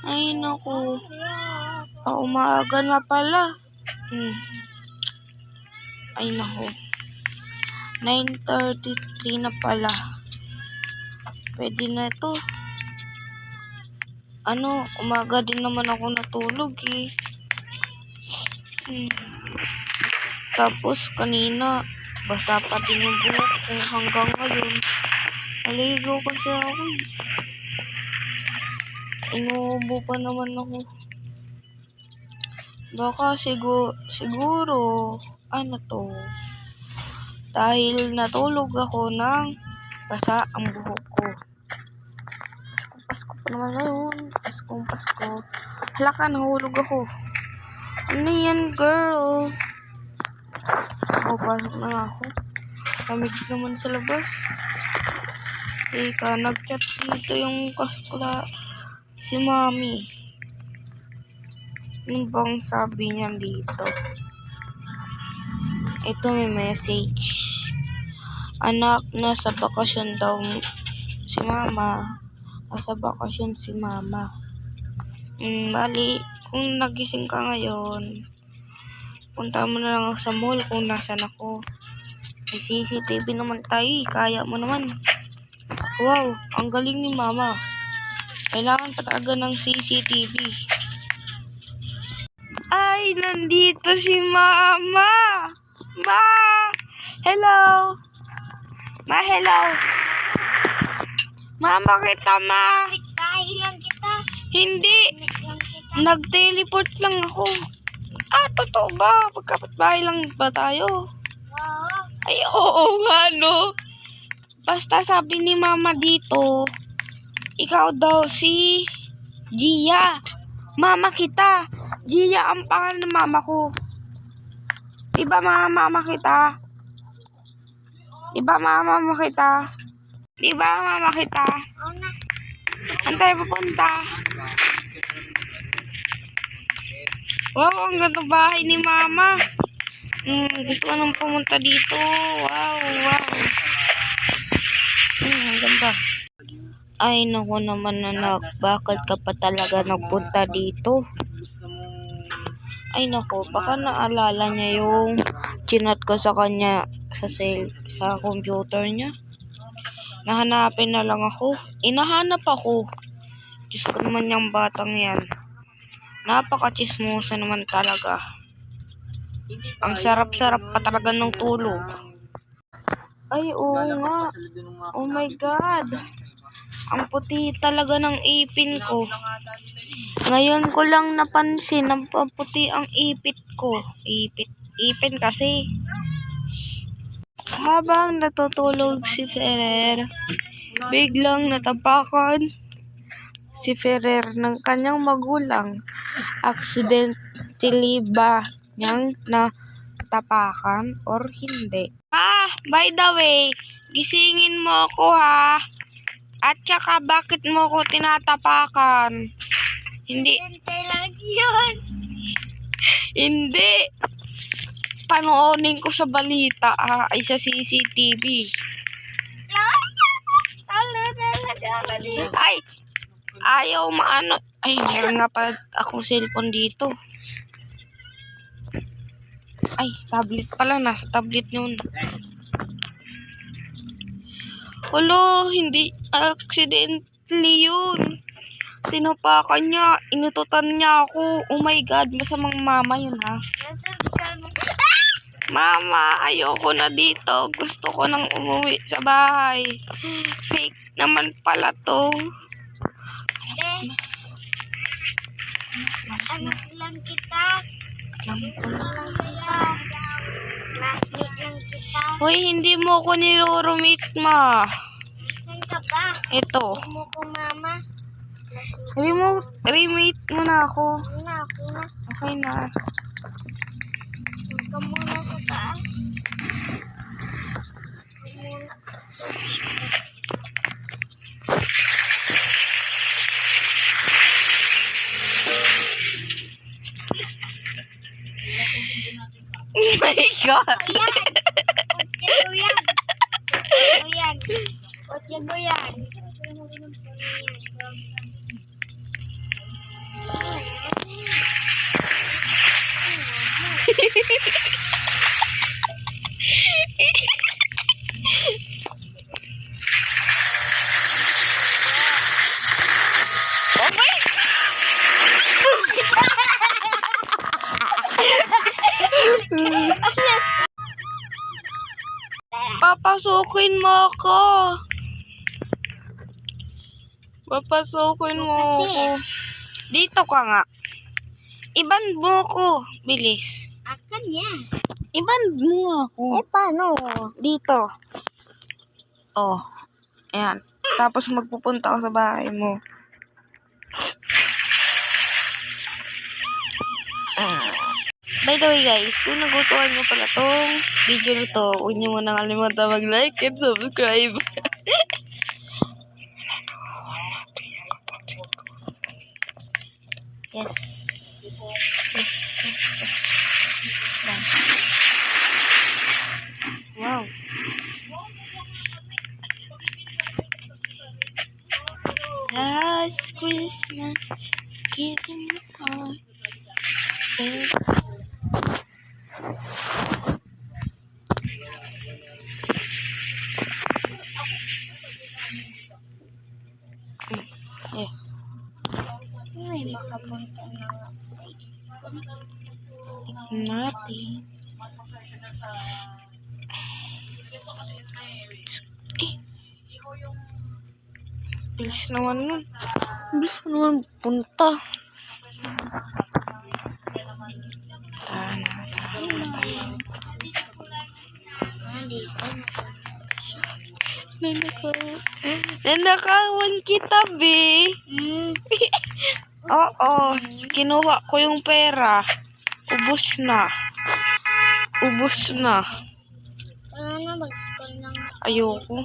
Ay, naku. Umaga na pala. Ay, naku. 9:33 na pala. Pwede na ito. Umaga din naman ako natulog eh. Tapos kanina, basa pa din yung buhok ko hanggang ngayon. Naligo kasi ako eh. Inuubo pa naman ako. Baka siguro, dahil natulog ako ng basa ang buhok ko. Pasko pa naman ngayon. Pasko. Hala ka, nahulog ako. Ano yan, girl? Pasok na nga ako. Lamig naman sa labas. Teka, nag-chat dito yung si Mami. Ano bang sabi niya dito? Ito may message. Anak, nasa bakasyon daw si Mama. Nasa bakasyon si Mama. Bali, kung nagising ka ngayon, punta mo na lang sa mall kung nasan ako. May CCTV naman tayo, kaya mo naman. Wow, ang galing ni Mama. Kailangan pa talaga ng CCTV. Ay, nandito si Mama! Ma! Hello! Ma, hello! Mama kita, Ma! Kailan kita? Hindi! Nag-teleport lang ako. Totoo ba? Magkapit-bahay lang ba tayo? Oo. Ay, oo nga, no? Basta sabi ni Mama dito, ikaw daw si Gia. Mama kita. Gia ang pangalan ng mama ko. Diba mama kita? Diba mama kita? Diba mama kita? Saan tayo pupunta? Wow, ang ganda bahay ni Mama. Gusto ko nang pumunta dito. Wow. Ang ganda. Ay, naku naman anak. Bakit ka pa talaga nagpunta dito? Ay, naku. Baka naalala niya yung chinat ko sa kanya sa computer niya. Nahanapin na lang ako. Inahanap ako. Diyos ko naman yung batang yan. Napaka-chismosa naman talaga. Ang sarap-sarap pa talaga ng tulog. Ay, oo nga. Oh my God. Ang puti talaga ng ipin ko. Ngayon ko lang napansin na puti ang ipit ko. Ipin kasi. Habang natutulog si Ferrer, biglang natapakan si Ferrer ng kanyang magulang. Accidentally ba niyang natapakan or hindi? By the way, gisingin mo ako ha. At saka bakit mo ako tinatapakan? Hindi. Hintay lang yun. Hindi. Panoonin ko sa balita ay sa CCTV. Ay, ayaw maano. Ay, meron nga pala akong cellphone dito. Ay, tablet pala. Nasa tablet yun. Hulo, hindi accidentally yun. Tinapakan niya. Inututan niya ako. Oh my God, masamang mama yun ha. Mama, ayoko na dito. Gusto ko nang umuwi sa bahay. Fake naman pala to. Anak lang kita. Classmate lang kita. Hoy, hindi mo ko nirurumit, ma. Saan ka ba? Ito. Huwag mo ko mama. Remate mo na ako. Okay na. Okay na. Huwag ka muna sa taas. Oh my God! Kutya ko yan. yan. Papasukin mo ako. Papasukin mo Kasi? ako. Dito ka nga. Iban mo ko. Bilis. Akan yan. Iban mo nga ako. Paano? Dito. Oh. Ayan. Tapos magpupunta ako sa bahay mo. By the way guys, kung nagustuhan nyo pala tong video nito, huwag nyo muna kalimutan mag-like and subscribe. Yes. Yes. Yes. Wow. Last Christmas, giving my heart. Yes. Ay, makapunta na nga sa school. Natin. Eh. Bilis naman nun. Bilis naman punta. Nanakawan kita, be. Oo, kinuha ko yung pera. Ubus na. Ubus na. Tara na, mag-school na nga. Ayoko.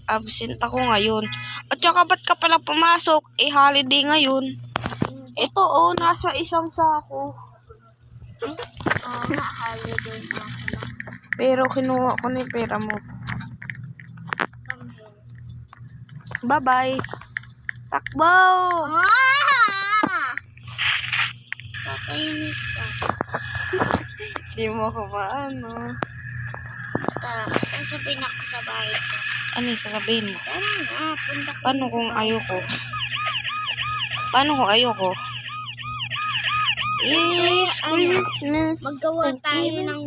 Absent ako ngayon. At saka ba't ka pala pumasok? Eh, holiday ngayon. Ito, oh, nasa isang sako. Oo nga, holiday na ako. Pero kinuha ko na yung pera mo. Bye-bye. Takbo! Kakainis ka. Di mo ko maano. Tara, sasabihin ako sa bahay ko. Ano yung sasabihin mo? Tara na, punta ko. Paano kung ayoko? Paano kung ayoko? It's Christmas. Maggawa tayo ng